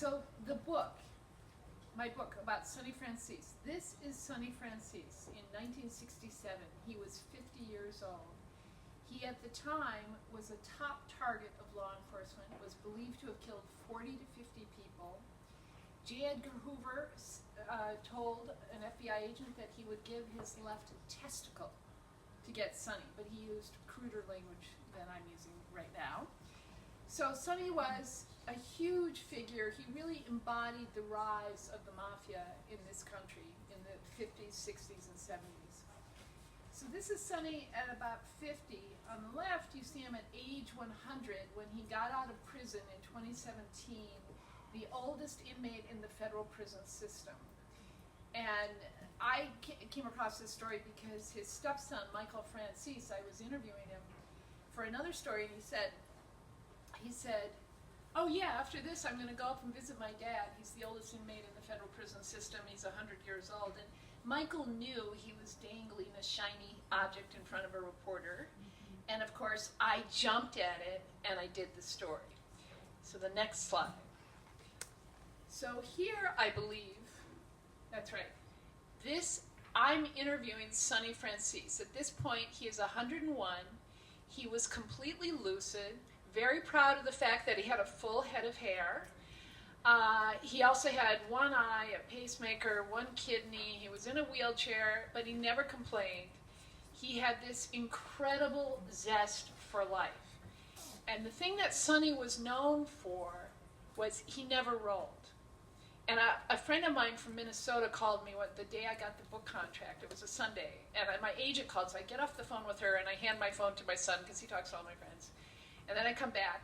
So the book, my book about Sonny Francis. This is Sonny Francis in 1967. He was 50 years old. He, at the time, was a top target of law enforcement, was believed to have killed 40 to 50 people. J. Edgar Hoover told an FBI agent that he would give his left testicle to get Sonny, but he used cruder language than I'm using right now. So Sonny was a huge figure. He really embodied the rise of the Mafia in this country in the 50s, 60s, and 70s. So this is Sonny at about 50. On the left, you see him at age 100 when he got out of prison in 2017, the oldest inmate in the federal prison system. And I came across this story because his stepson, Michael Francis, I was interviewing him for another story, and he said, oh yeah, after this I'm going to go up and visit my dad. He's the oldest inmate in the federal prison system. He's 100 years old. And Michael knew he was dangling a shiny object in front of a reporter. And of course, I jumped at it and I did the story. So the next slide. So here, I believe, that's right. I'm interviewing Sonny Francis. At this point, he is 101. He was completely lucid, very proud of the fact that he had a full head of hair. He also had one eye, a pacemaker, one kidney. He was in a wheelchair, but he never complained. He had this incredible zest for life. And the thing that Sonny was known for was he never rolled. And a friend of mine from Minnesota called me the day I got the book contract. It was a Sunday. And my agent called, so I get off the phone with her, and I hand my phone to my son, because he talks to all my friends. And then I come back,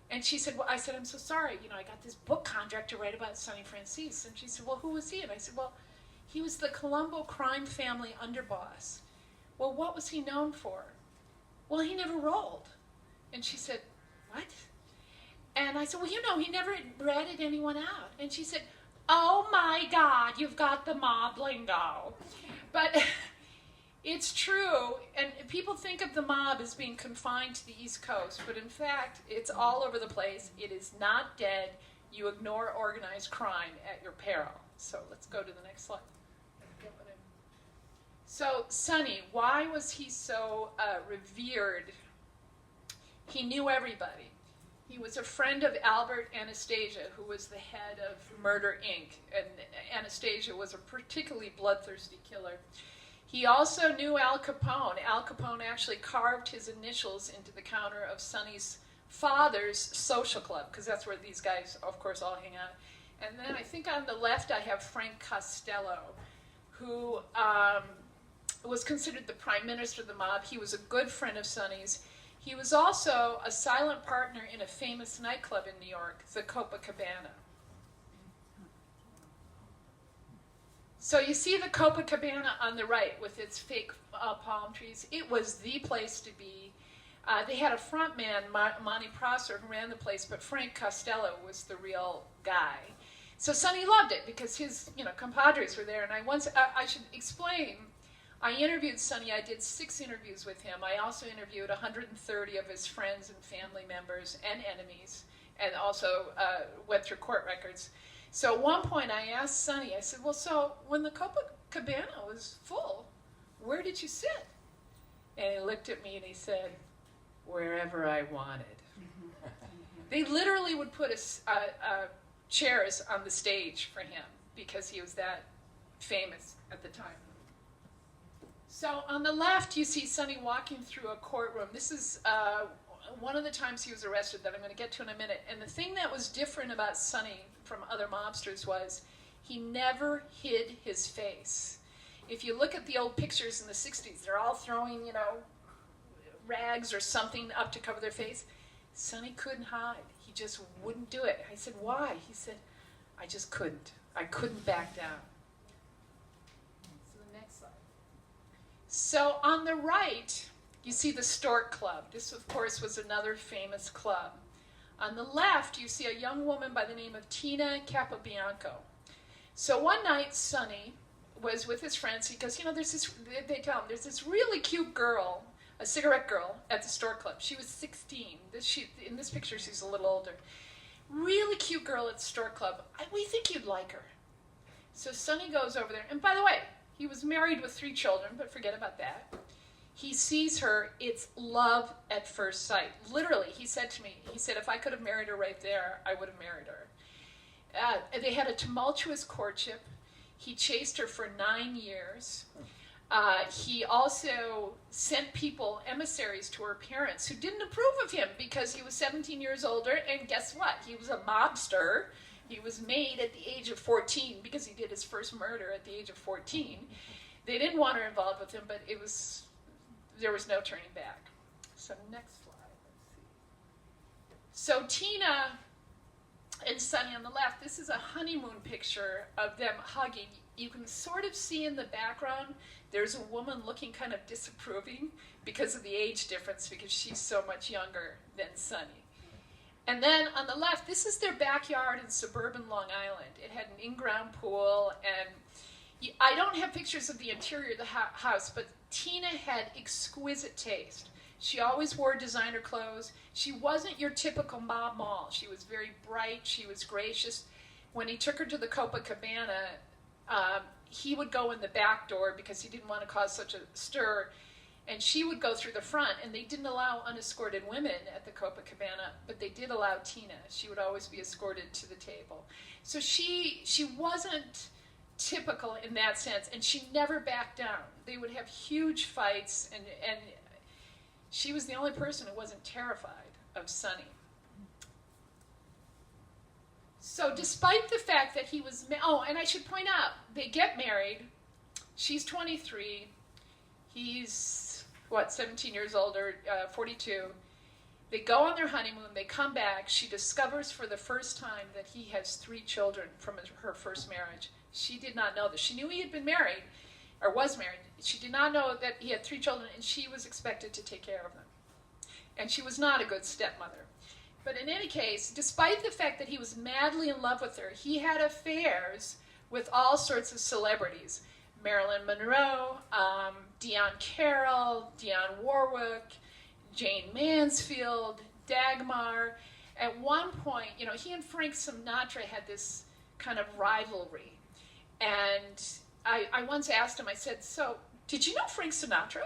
and she said, well, I said, I'm so sorry. I got this book contract to write about Sonny Francis. And she said, well, who was he? And I said, well, he was the Colombo crime family underboss. Well, what was he known for? Well, he never rolled. And she said, what? And I said, well, he never ratted anyone out. And she said, oh my God, you've got the mob lingo. But it's true, and people think of the mob as being confined to the East Coast, but in fact, it's all over the place. It is not dead. You ignore organized crime at your peril. So let's go to the next slide. So Sonny, why was he so revered? He knew everybody. He was a friend of Albert Anastasia, who was the head of Murder, Inc., and Anastasia was a particularly bloodthirsty killer. He also knew Al Capone. Al Capone actually carved his initials into the counter of Sonny's father's social club, because that's where these guys, of course, all hang out. And then I think on the left I have Frank Costello, who was considered the prime minister of the mob. He was a good friend of Sonny's. He was also a silent partner in a famous nightclub in New York, the Copacabana. So you see the Copacabana on the right with its fake palm trees. It was the place to be. They had a front man, Monty Prosser, who ran the place, but Frank Costello was the real guy. So Sonny loved it because his compadres were there. And I should explain, I interviewed Sonny. I did 6 interviews with him. I also interviewed 130 of his friends and family members and enemies, and also went through court records. So at one point I asked Sonny, I said, well, so when the Copacabana was full, where did you sit? And he looked at me and he said, wherever I wanted. They literally would put chairs on the stage for him because he was that famous at the time. So on the left, you see Sonny walking through a courtroom. This is one of the times he was arrested that I'm going to get to in a minute. And the thing that was different about Sonny from other mobsters was he never hid his face. If you look at the old pictures in the 60s, they're all throwing, rags or something up to cover their face. Sonny couldn't hide. He just wouldn't do it. I said, why? He said, I just couldn't. I couldn't back down. So the next slide. So on the right, you see the Stork Club. This, of course, was another famous club. On the left, you see a young woman by the name of Tina Capobianco. So one night, Sonny was with his friends because, they tell him, there's this really cute girl, a cigarette girl, at the Stork Club. She was 16. In this picture, she's a little older. really cute girl at Stork Club. We think you'd like her. So Sonny goes over there. And by the way, he was married with 3 children, but forget about that. He sees her. It's love at first sight. Literally, he said to me, if I could have married her right there, I would have married her. They had a tumultuous courtship. He chased her for 9 years. He also sent people, emissaries to her parents who didn't approve of him because he was 17 years older, and guess what? He was a mobster. He was made at the age of 14 because he did his first murder at the age of 14. They didn't want her involved with him, but there was no turning back. So next slide, let's see. So Tina and Sonny on the left, this is a honeymoon picture of them hugging. You can sort of see in the background, there's a woman looking kind of disapproving because of the age difference, because she's so much younger than Sonny. And then on the left, this is their backyard in suburban Long Island. It had an in-ground pool, and I don't have pictures of the interior of the house, but Tina had exquisite taste. She always wore designer clothes. She wasn't your typical mom. She was very bright. She was gracious. When he took her to the Copacabana, he would go in the back door because he didn't want to cause such a stir, and she would go through the front, and they didn't allow unescorted women at the Copacabana, but they did allow Tina. She would always be escorted to the table. So she wasn't typical in that sense, and she never backed down. They would have huge fights, and she was the only person who wasn't terrified of Sonny. So despite the fact that he was, and I should point out, they get married. She's 23. He's, 17 years older, 42. They go on their honeymoon. They come back. She discovers for the first time that he has 3 children from her first marriage. She did not know this. She knew he had been married, or was married. She did not know that he had 3 children, and she was expected to take care of them. And she was not a good stepmother. But in any case, despite the fact that he was madly in love with her, he had affairs with all sorts of celebrities. Marilyn Monroe, Dion Carroll, Dionne Warwick, Jane Mansfield, Dagmar. At one point, he and Frank Sinatra had this kind of rivalry. And I once asked him, I said, so, did you know Frank Sinatra?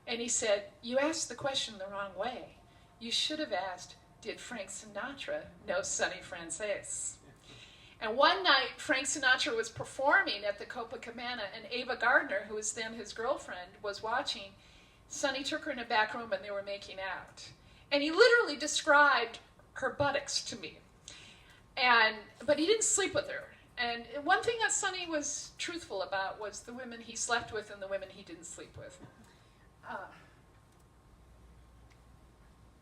And he said, you asked the question the wrong way. You should have asked, did Frank Sinatra know Sonny Francis? And one night, Frank Sinatra was performing at the Copacabana, and Ava Gardner, who was then his girlfriend, was watching. Sonny took her in a back room, and they were making out. And he literally described her buttocks to me. But he didn't sleep with her. And one thing that Sonny was truthful about was the women he slept with and the women he didn't sleep with.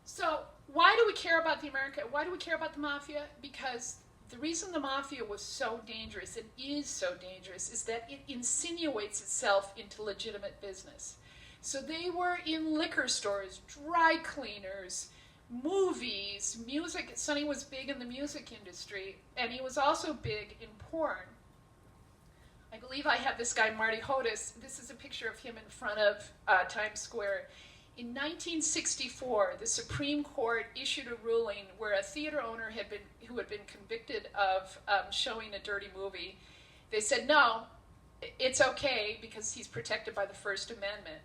So why do we care about why do we care about the Mafia? Because the reason the Mafia was so dangerous, and is so dangerous, is that it insinuates itself into legitimate business. So they were in liquor stores, dry cleaners, movies, music. Sonny was big in the music industry, and he was also big in porn. I believe I have this guy, Marty Hodis. This is a picture of him in front of Times Square. In 1964, the Supreme Court issued a ruling where a theater owner who had been convicted of showing a dirty movie, they said, no, it's okay because he's protected by the First Amendment.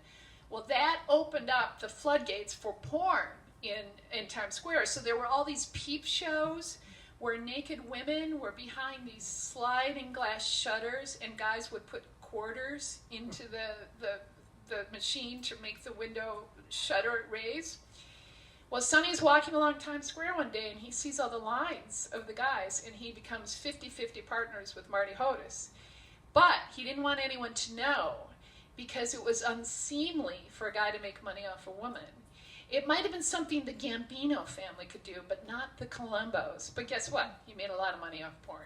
Well, that opened up the floodgates for porn in Times Square. So there were all these peep shows where naked women were behind these sliding glass shutters, and guys would put quarters into the machine to make the window shutter raise. Well, Sonny's walking along Times Square one day, and he sees all the lines of the guys, and he becomes 50-50 partners with Marty Hodis. But he didn't want anyone to know, because it was unseemly for a guy to make money off a woman. It might have been something the Gambino family could do, but not the Colombos. But guess what? He made a lot of money off porn.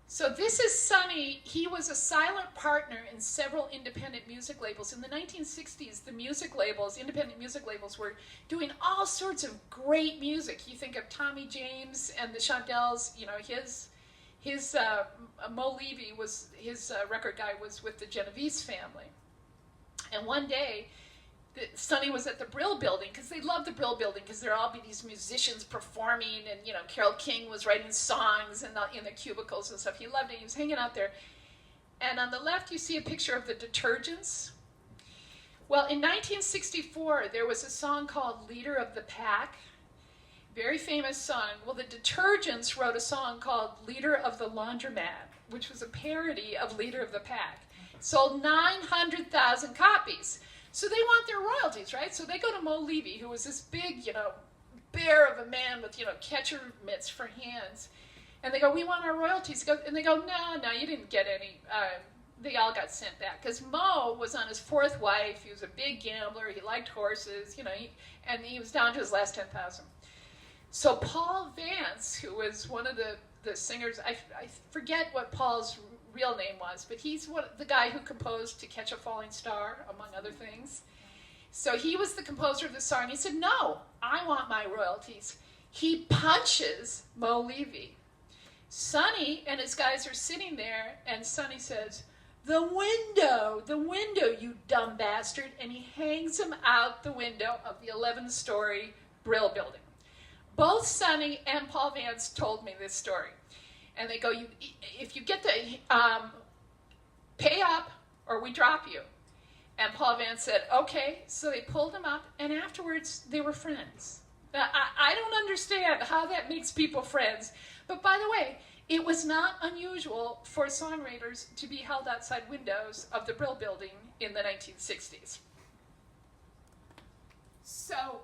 So this is Sonny. He was a silent partner in several independent music labels. In the 1960s, the music labels, independent music labels, were doing all sorts of great music. You think of Tommy James and the Shondells. His Mo Levy was his record guy was with the Genovese family. And one day, Sonny was at the Brill Building, because they loved the Brill Building, because there'd all be these musicians performing, and, you know, Carole King was writing songs in the cubicles and stuff. He loved it. He was hanging out there. And on the left, you see a picture of the Detergents. Well, in 1964, there was a song called Leader of the Pack. Very famous song. Well, the Detergents wrote a song called Leader of the Laundromat, which was a parody of Leader of the Pack. Sold 900,000 copies. So they want their royalties, right? So they go to Mo Levy, who was this big, you know, bear of a man with, you know, catcher mitts for hands. And they go, we want our royalties. And they go, no, you didn't get any. They all got sent back. Because Mo was on his fourth wife. He was a big gambler. He liked horses, you know, and he was down to his last 10,000. So Paul Vance, who was one of the singers, I forget what Paul's real name was, but he's the guy who composed To Catch a Falling Star, among other things. So he was the composer of the song. He said, no, I want my royalties. He punches Mo Levy. Sonny and his guys are sitting there, and Sonny says, the window, you dumb bastard, and he hangs him out the window of the 11-story Brill Building. Both Sonny and Paul Vance told me this story. And they go, if you get the, pay up or we drop you. And Paul Vance said, okay. So they pulled him up, and afterwards they were friends. I don't understand how that makes people friends. But by the way, it was not unusual for songwriters to be held outside windows of the Brill Building in the 1960s. So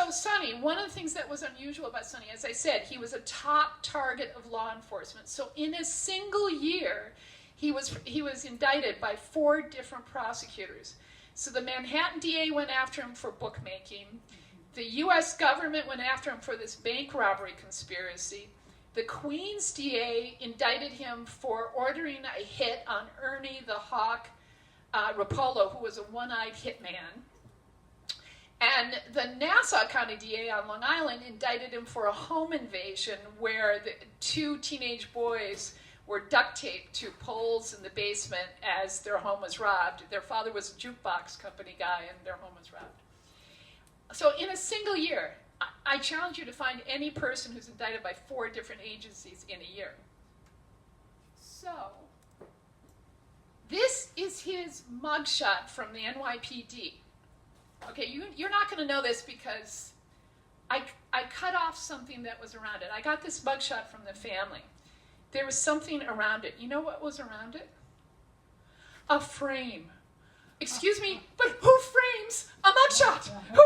Sonny, one of the things that was unusual about Sonny, as I said, he was a top target of law enforcement. So in a single year, he was indicted by 4 different prosecutors. So the Manhattan DA went after him for bookmaking. The U.S. government went after him for this bank robbery conspiracy. The Queens DA indicted him for ordering a hit on Ernie the Hawk Rapolo, who was a one-eyed hitman. And the Nassau County DA on Long Island indicted him for a home invasion where the 2 teenage boys were duct taped to poles in the basement as their home was robbed. Their father was a jukebox company guy, and their home was robbed. So in a single year, I challenge you to find any person who's indicted by 4 different agencies in a year. So this is his mugshot from the NYPD. Okay, you're not going to know this because I cut off something that was around it. I got this mugshot from the family. There was something around it. You know what was around it? A frame. Excuse me, but who frames a mugshot? Who?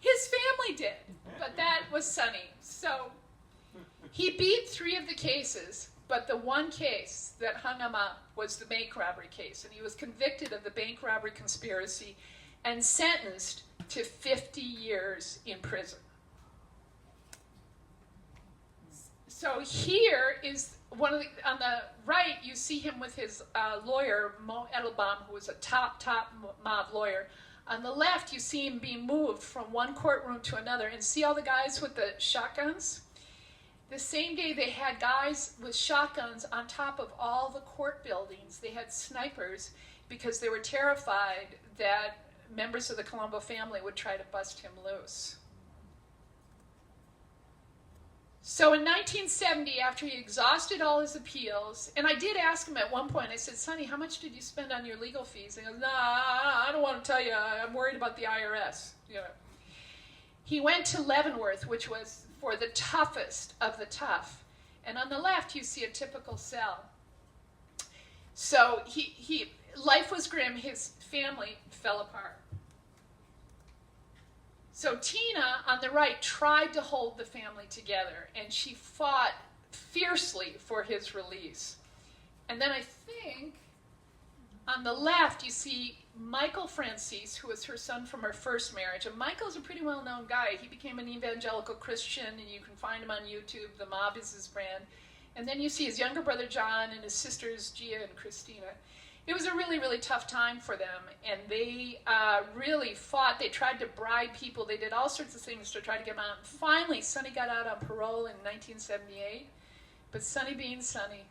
His family did, but that was Sonny. So he beat 3 of the cases, but the one case that hung him up was the bank robbery case, and he was convicted of the bank robbery conspiracy and sentenced to 50 years in prison. So here is one of the, on the right, you see him with his lawyer, Mo Edelbaum, who was a top mob lawyer. On the left, you see him being moved from one courtroom to another. And see all the guys with the shotguns? The same day, they had guys with shotguns on top of all the court buildings. They had snipers because they were terrified that members of the Colombo family would try to bust him loose. So in 1970, after he exhausted all his appeals, and I did ask him at one point, I said, Sonny, how much did you spend on your legal fees? And he goes, nah, I don't want to tell you, I'm worried about the IRS. You know. He went to Leavenworth, which was for the toughest of the tough. And on the left, you see a typical cell. So life was grim, his family fell apart. So Tina, on the right, tried to hold the family together, and she fought fiercely for his release. And then I think on the left, you see Michael Francis, who was her son from her first marriage. And Michael's a pretty well-known guy. He became an evangelical Christian, and you can find him on YouTube. The Mob is his brand. And then you see his younger brother, John, and his sisters, Gia and Christina. It was a really, really tough time for them, and they really fought. They tried to bribe people. They did all sorts of things to try to get him out. And finally, Sonny got out on parole in 1978. But Sonny being Sonny,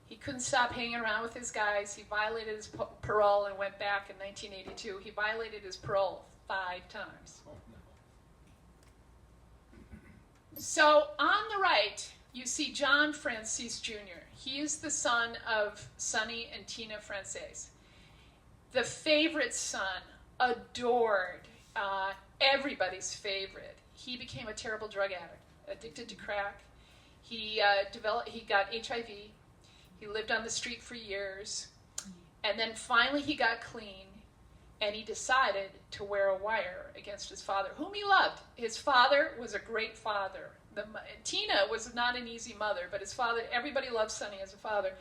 He couldn't stop hanging around with his guys. He violated his parole and went back in 1982. He violated his parole 5 times. Oh, no. So on the right, you see John Francis Jr. He is the son of Sonny and Tina Francis. The favorite son, adored, everybody's favorite. He became a terrible drug addict, addicted to crack. He got HIV. He lived on the street for years. And then finally he got clean, and he decided to wear a wire against his father, whom he loved. His father was a great father. Tina was not an easy mother, but his father, everybody loved Sonny as a father.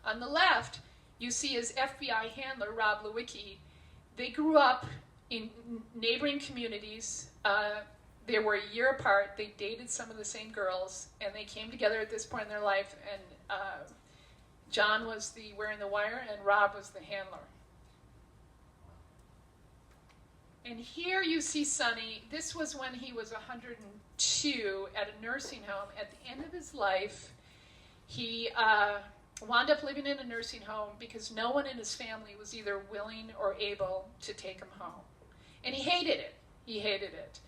On the left, you see his FBI handler, Rob Lewicki. They grew up in neighboring communities. They were a year apart. They dated some of the same girls, and they came together at this point in their life, and John was the wearing the wire, and Rob was the handler. And here you see Sonny. This was when he was 102 at a nursing home. At the end of his life, he wound up living in a nursing home because no one in his family was either willing or able to take him home. And he hated it. He hated it.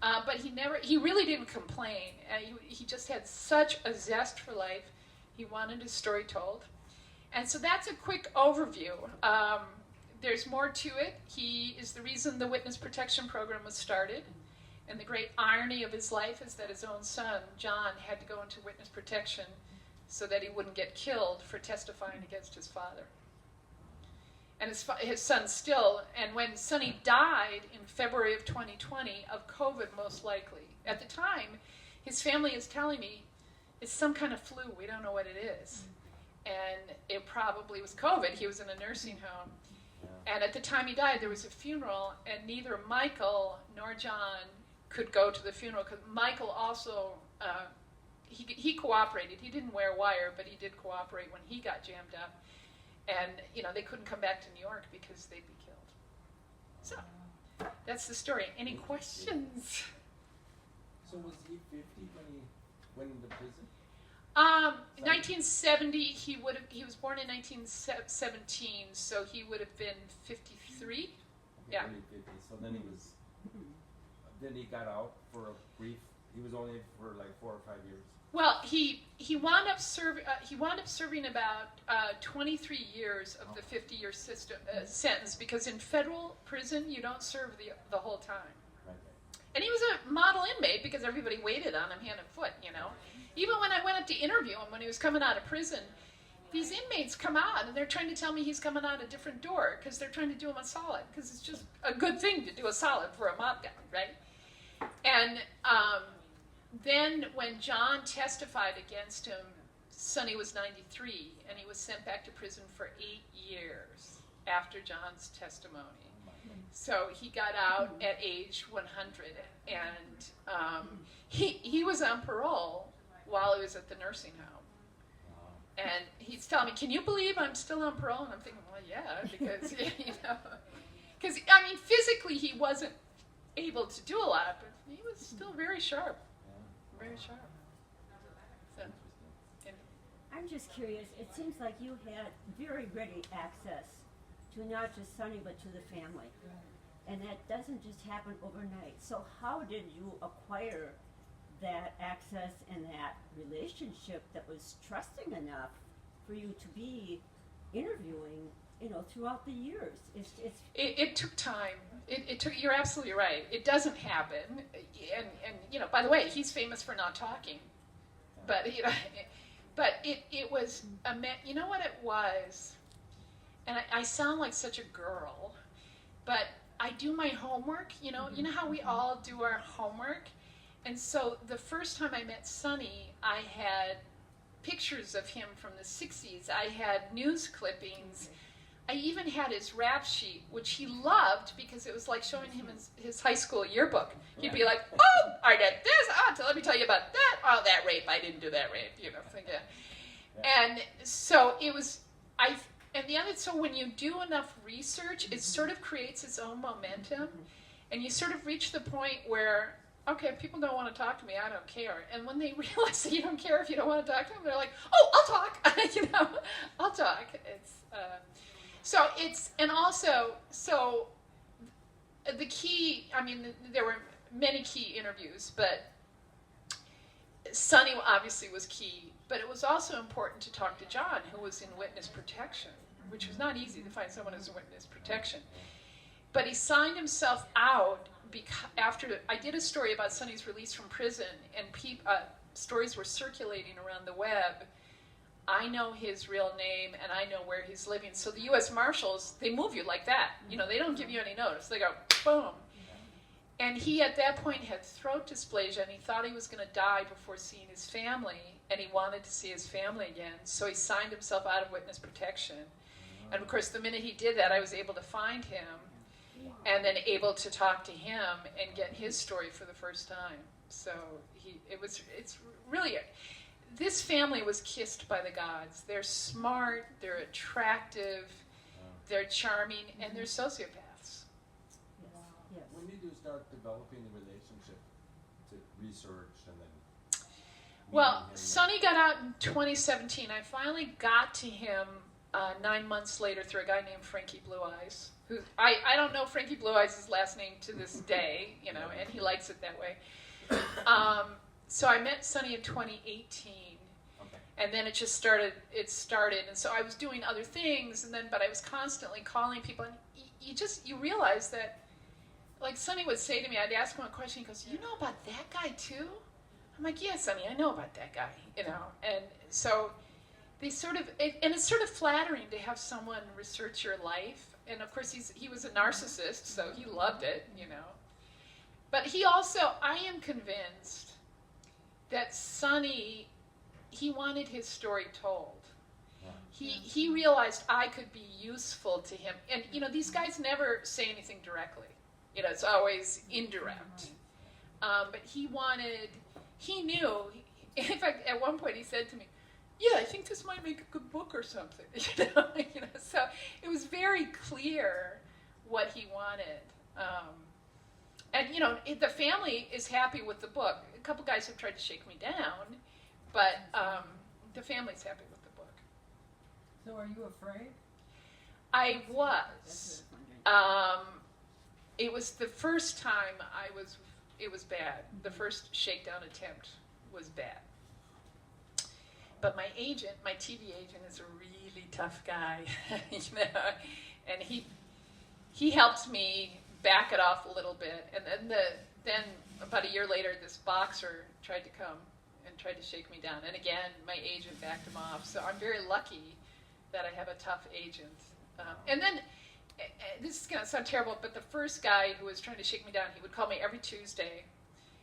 But he really didn't complain. He just had such a zest for life. He wanted his story told. And so that's a quick overview. There's more to it. He is the reason the witness protection program was started. And the great irony of his life is that his own son, John, had to go into witness protection so that he wouldn't get killed for testifying against his father. And his son still, and when Sonny died in February of 2020 of COVID most likely, at the time, his family is telling me, it's some kind of flu, we don't know what it is. And it probably was COVID. He was in a nursing home. And at the time he died, there was a funeral, and neither Michael nor John could go to the funeral, because Michael also, he cooperated. He didn't wear wire, but he did cooperate when he got jammed up. And, they couldn't come back to New York because they'd be killed. So, that's the story. Any questions? So was he 50 when he went into prison? 1970, he was born in 1917, so he would have been 53. Okay, Yeah. early 50s. So then he got out for a brief. He was only for like 4 or 5 years. Well, he wound up serving about 23 years of the 50-year sentence, because in federal prison you don't serve the whole time. Right. And he was a model inmate because everybody waited on him hand and foot, Even when I went up to interview him when he was coming out of prison, these inmates come out and they're trying to tell me he's coming out a different door because they're trying to do him a solid, because it's just a good thing to do a solid for a mob guy, right? And then when John testified against him, Sonny was 93, and he was sent back to prison for 8 years after John's testimony. So he got out at age 100, and he was on parole while he was at the nursing home. And he's telling me, can you believe I'm still on parole? And I'm thinking, well, yeah, because, because, physically he wasn't able to do a lot, but he was still very sharp. Very sharp. So, I'm just curious, it seems like you had very ready access to not just Sonny, but to the family. And that doesn't just happen overnight. So how did you acquire that access and that relationship that was trusting enough for you to be interviewing, throughout the years? It took time. It took. You're absolutely right. It doesn't happen. And by the way, he's famous for not talking. But it was you know what it was? And I sound like such a girl, but I do my homework. You know how we all do our homework. And so the first time I met Sonny, I had pictures of him from the 60s. I had news clippings. I even had his rap sheet, which he loved because it was like showing him his high school yearbook. He'd be like, oh, I did this. Let me tell you about that. Oh, that rape. I didn't do that rape. And so it was, so when you do enough research, it sort of creates its own momentum. And you sort of reach the point where okay, if people don't want to talk to me, I don't care. And when they realize that you don't care if you don't want to talk to them, they're like, oh, I'll talk. I'll talk. So the key, I mean, there were many key interviews, but Sonny obviously was key, but it was also important to talk to John, who was in witness protection, which was not easy to find someone who's in witness protection. But he signed himself out after I did a story about Sonny's release from prison, and stories were circulating around the web. I know his real name, and I know where he's living. So the U.S. Marshals, they move you like that. They don't give you any notice. They go, boom. And he, at that point, had throat dysplasia, and he thought he was going to die before seeing his family, and he wanted to see his family again. So he signed himself out of witness protection. And, of course, the minute he did that, I was able to find him and then able to talk to him and get his story for the first time. So it's really... This family was kissed by the gods. They're smart, they're attractive, they're charming, and they're sociopaths. Yes. When did you start developing the relationship to research and then? Well, Sonny got out in 2017. I finally got to him 9 months later through a guy named Frankie Blue Eyes. Who I don't know Frankie Blue Eyes' last name to this day, and he likes it that way. So I met Sonny in 2018. And then it started, and so I was doing other things, but I was constantly calling people, and you realize that, like Sonny would say to me, I'd ask him a question, he goes, you know about that guy too? I'm like, yeah, Sonny, I know about that guy, and so they sort of, and it's sort of flattering to have someone research your life, and of course he was a narcissist, so he loved it, But he also, I am convinced that Sonny, he wanted his story told. He realized I could be useful to him. And, these guys never say anything directly. It's always indirect. But he knew, in fact, at one point he said to me, yeah, I think this might make a good book or something. So it was very clear what he wanted. And, the family is happy with the book. A couple guys have tried to shake me down, but the family's happy with the book. So are you afraid? I was. It was the first time it was bad. The first shakedown attempt was bad. But my agent, my TV agent, is a really tough guy, and he helped me back it off a little bit. And then about a year later, this boxer tried to come and tried to shake me down. And again, my agent backed him off. So I'm very lucky that I have a tough agent. And then, this is going to sound terrible, but the first guy who was trying to shake me down, he would call me every Tuesday.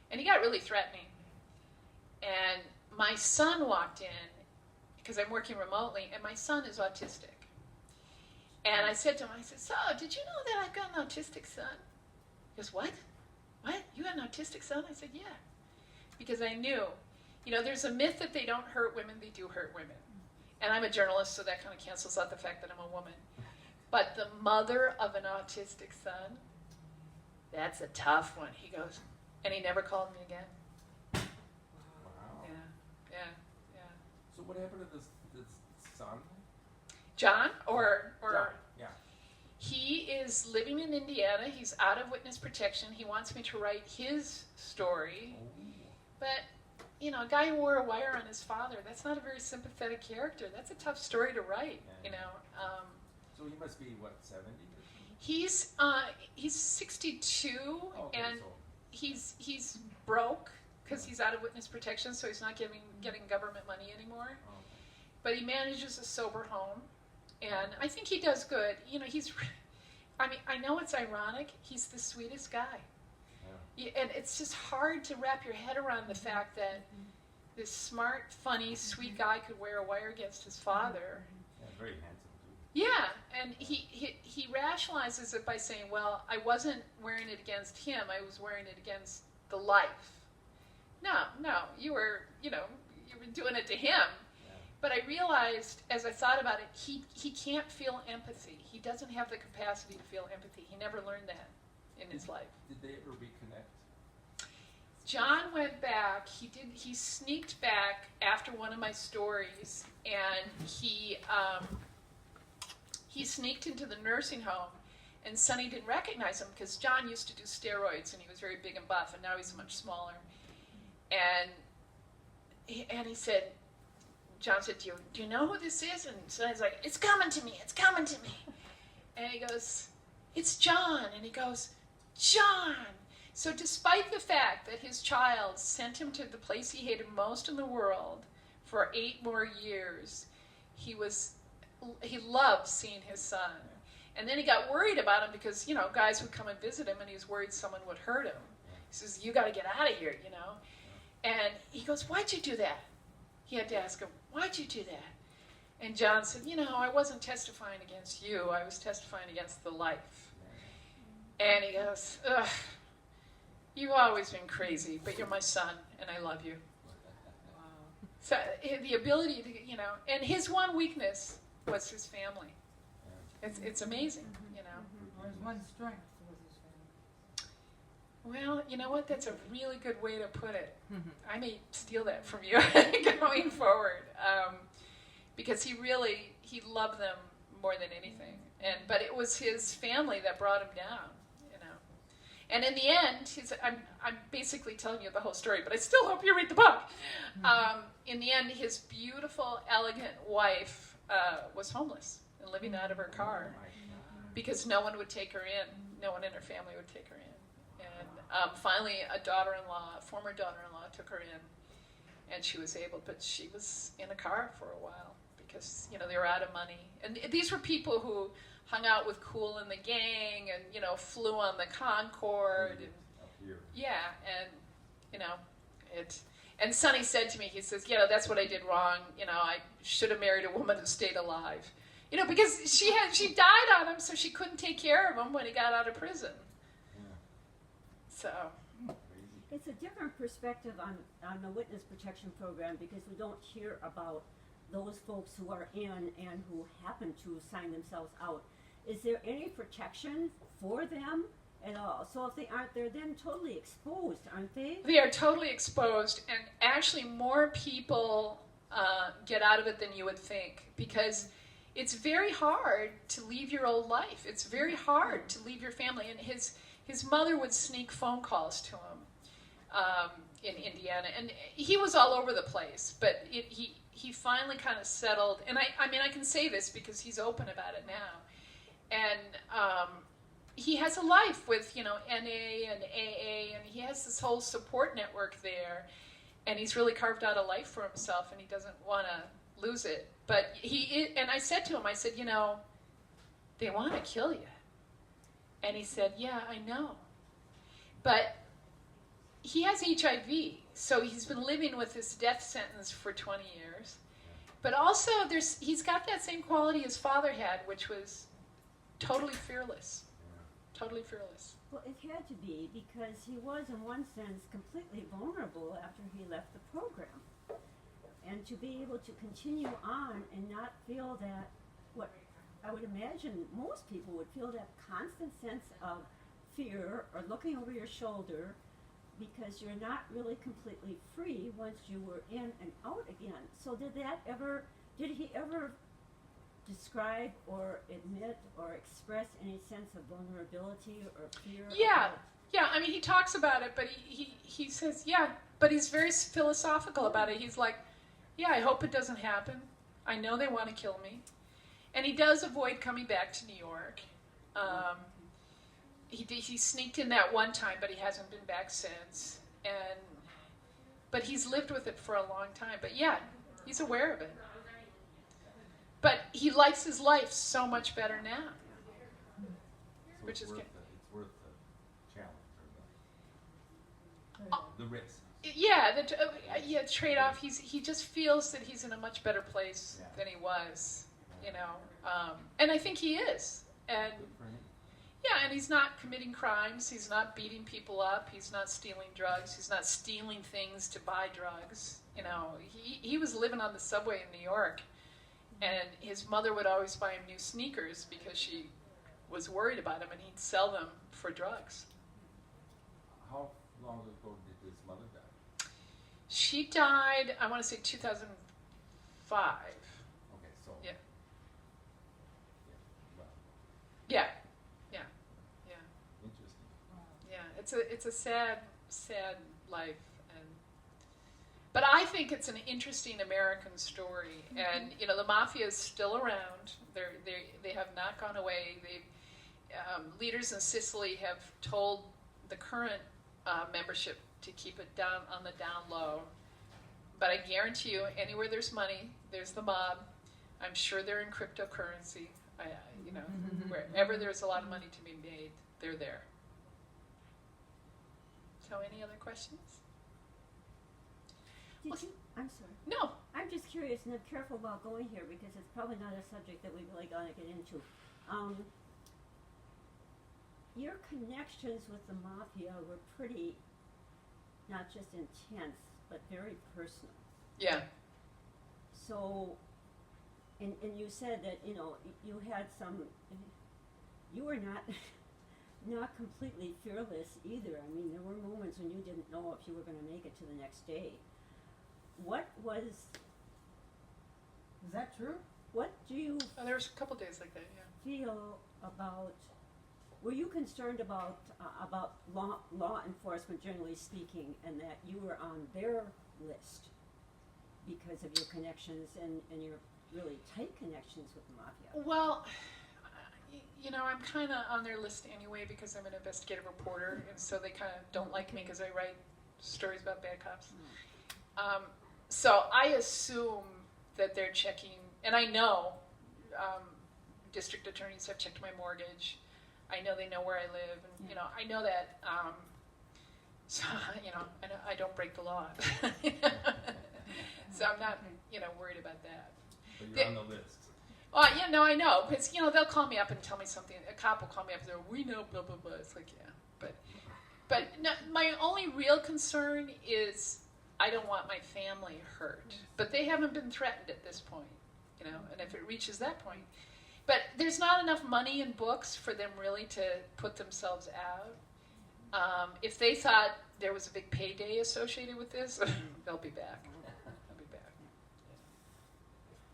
And he got really threatening. And my son walked in, because I'm working remotely, and my son is autistic. And I said to him, so, did you know that I've got an autistic son? He goes, what? What? You got an autistic son? I said, yeah. Because I knew, there's a myth that they don't hurt women, they do hurt women. And I'm a journalist, so that kind of cancels out the fact that I'm a woman. But the mother of an autistic son, that's a tough one. He goes, and he never called me again. Wow. Yeah. So what happened to this son? John, or John, yeah. He is living in Indiana. He's out of witness protection. He wants me to write his story. But, a guy who wore a wire on his father, that's not a very sympathetic character. That's a tough story to write, So he must be, 70? He's 62, Okay, and he's broke because he's out of witness protection, so he's not getting government money anymore. Okay. But he manages a sober home, and I think he does good. I know it's ironic. He's the sweetest guy. And it's just hard to wrap your head around the fact that this smart, funny, sweet guy could wear a wire against his father. Yeah, very handsome too. Yeah, and he rationalizes it by saying, well, I wasn't wearing it against him, I was wearing it against the life. No, you were doing it to him. Yeah. But I realized, as I thought about it, he can't feel empathy. He doesn't have the capacity to feel empathy. He never learned that in his life. Did they ever reconnect? John went back. He sneaked back after one of my stories, and he sneaked into the nursing home. And Sonny didn't recognize him because John used to do steroids, and he was very big and buff, and now he's much smaller. And he said, John said, do you know who this is? And Sonny's like, it's coming to me, it's coming to me. And he goes, it's John. And he goes, John. So despite the fact that his child sent him to the place he hated most in the world for 8 more years, he loved seeing his son. And then he got worried about him because, guys would come and visit him, and he was worried someone would hurt him. He says, you got to get out of here, And he goes, why'd you do that? He had to ask him, why'd you do that? And John said, I wasn't testifying against you. I was testifying against the life. And he goes, ugh, you've always been crazy, but you're my son, and I love you. Wow. So the ability to, and his one weakness was his family. It's amazing, Or his one strength was his family. Well, you know what? That's a really good way to put it. I may steal that from you going forward, because he loved them more than anything. But it was his family that brought him down, And in the end, I'm basically telling you the whole story, but I still hope you read the book. In the end, his beautiful, elegant wife was homeless and living out of her car because no one would take her in. No one in her family would take her in. And finally, a former daughter-in-law took her in, and she was able, but she was in a car for a while because, they were out of money. And these were people who hung out with Cool and the gang and, flew on the Concorde. And, and Sonny said to me, he says, that's what I did wrong. I should have married a woman who stayed alive. Because she died on him, so she couldn't take care of him when he got out of prison. Yeah. So. It's a different perspective on the witness protection program because we don't hear about those folks who are in and who happen to sign themselves out. Is there any protection for them at all? So if they aren't, they're then totally exposed, aren't they? They are totally exposed, and actually more people get out of it than you would think because it's very hard to leave your old life. It's very hard to leave your family. And his mother would sneak phone calls to him in Indiana, and he was all over the place. But he finally kind of settled. And I can say this because he's open about it now. And he has a life with, NA and AA, and he has this whole support network there. And he's really carved out a life for himself, and he doesn't want to lose it. But and I said to him, they want to kill you. And he said, yeah, I know. But he has HIV, so he's been living with this death sentence for 20 years. But also, he's got that same quality his father had, which was totally fearless. Totally fearless. Well, it had to be because he was, in one sense, completely vulnerable after he left the program. And to be able to continue on and not feel that, what I would imagine most people would feel, that constant sense of fear or looking over your shoulder because you're not really completely free once you were in and out again. So did he ever describe or admit or express any sense of vulnerability or fear? Yeah, he talks about it, but he says, but he's very philosophical about it. He's like, I hope it doesn't happen. I know they want to kill me. And he does avoid coming back to New York. He sneaked in that one time, but he hasn't been back since. But he's lived with it for a long time. But he's aware of it. But he likes his life so much better now. So Which is good. It's worth the challenge or the risk. Trade-off. He just feels that he's in a much better place than he was, and I think he is. And and he's not committing crimes. He's not beating people up. He's not stealing drugs. He's not stealing things to buy drugs. He was living on the subway in New York, and his mother would always buy him new sneakers because she was worried about him, and he'd sell them for drugs. How long ago did his mother She died, I want to say 2005. Okay, so. Yeah. Well, Yeah, yeah, yeah, interesting. yeah. It's a sad life, but I think it's an interesting American story. And you know, the Mafia is still around. They have not gone away. Leaders in Sicily have told the current membership to keep it down on the down low. But I guarantee you, anywhere there's money, there's the mob. I'm sure they're in cryptocurrency. You know, wherever there's a lot of money to be made, they're there. So, any other questions? I'm sorry. No. I'm just curious, and I'm careful about going here because it's probably not a subject that we really got to get into. Your connections with the Mafia were pretty, not just intense, but very personal. Yeah. So, and you said that, you know, you had some, you were not, not completely fearless either. I mean, there were moments when you didn't know if you were going to make it to the next day. What was, Is that true? what do you There was a couple days like that. Yeah. feel about, were you concerned about law enforcement generally speaking, and that you were on their list because of your connections and your really tight connections with the Mafia? Well, you know, I'm kind of on their list anyway because I'm an investigative reporter, and so they kind of don't like me because I write stories about bad cops. So I assume that they're checking, and I know district attorneys have checked my mortgage. I know they know where I live, and you know, I know that. So you know, I don't break the law, so I'm not, you know, worried about that. But you're on the list. Oh, yeah, no, I know, because, you know, they'll call me up and tell me something. A cop will call me up and say, we know, blah, blah, blah. It's like, yeah. But no, my only real concern is I don't want my family hurt. But they haven't been threatened at this point, you know, and if it reaches that point. But there's not enough money in books for them really to put themselves out. If they thought there was a big payday associated with this, they'll be back. They'll be back.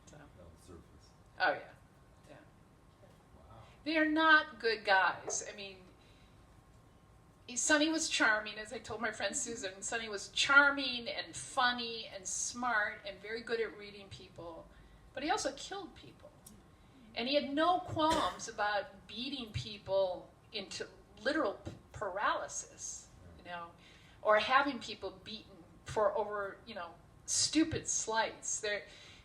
So. On the surface. Oh, yeah. Wow. They are not good guys. I mean, Sonny was charming, as I told my friend Susan. Sonny was charming and funny and smart and very good at reading people. But he also killed people. And he had no qualms about beating people into literal paralysis, you know, or having people beaten for over, you know, stupid slights.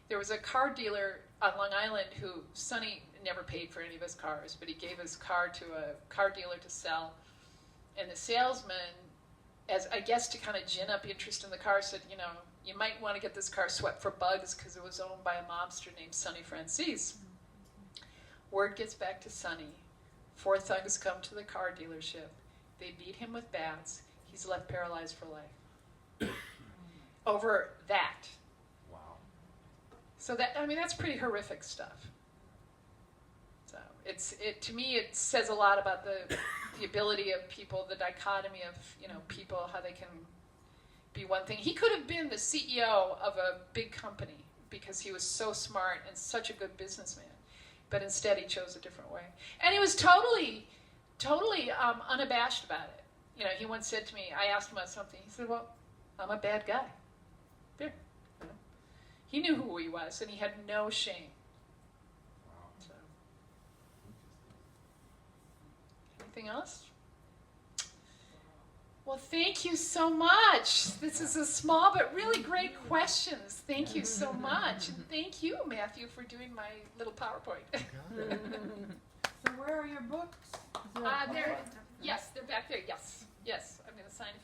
There was a car dealer on Long Island who Sonny never paid for any of his cars, but he gave his car to a car dealer to sell. And the salesman, as I guess to kind of gin up interest in the car, said, you know, you might want to get this car swept for bugs because it was owned by a mobster named Sonny Francis. Word gets back to Sonny. 4 thugs come to the car dealership. They beat him with bats. He's left paralyzed for life. Over that. Wow. So that, I mean, that's pretty horrific stuff. So to me, it says a lot about the ability of people, the dichotomy of, you know, people, how they can be one thing. He could have been the CEO of a big company because he was so smart and such a good businessman. But instead, he chose a different way. And he was totally unabashed about it. You know, he once said to me, I asked him about something. He said, well, I'm a bad guy. There. You know? He knew who he was, and he had no shame. Wow. So, Interesting. anything else? Well, thank you so much. This is a small but really great questions. Thank you so much. And thank you, Matthew, for doing my little PowerPoint. So where are your books? Is there a They're, cover? yes, they're back there. Yes, I'm going to sign a few.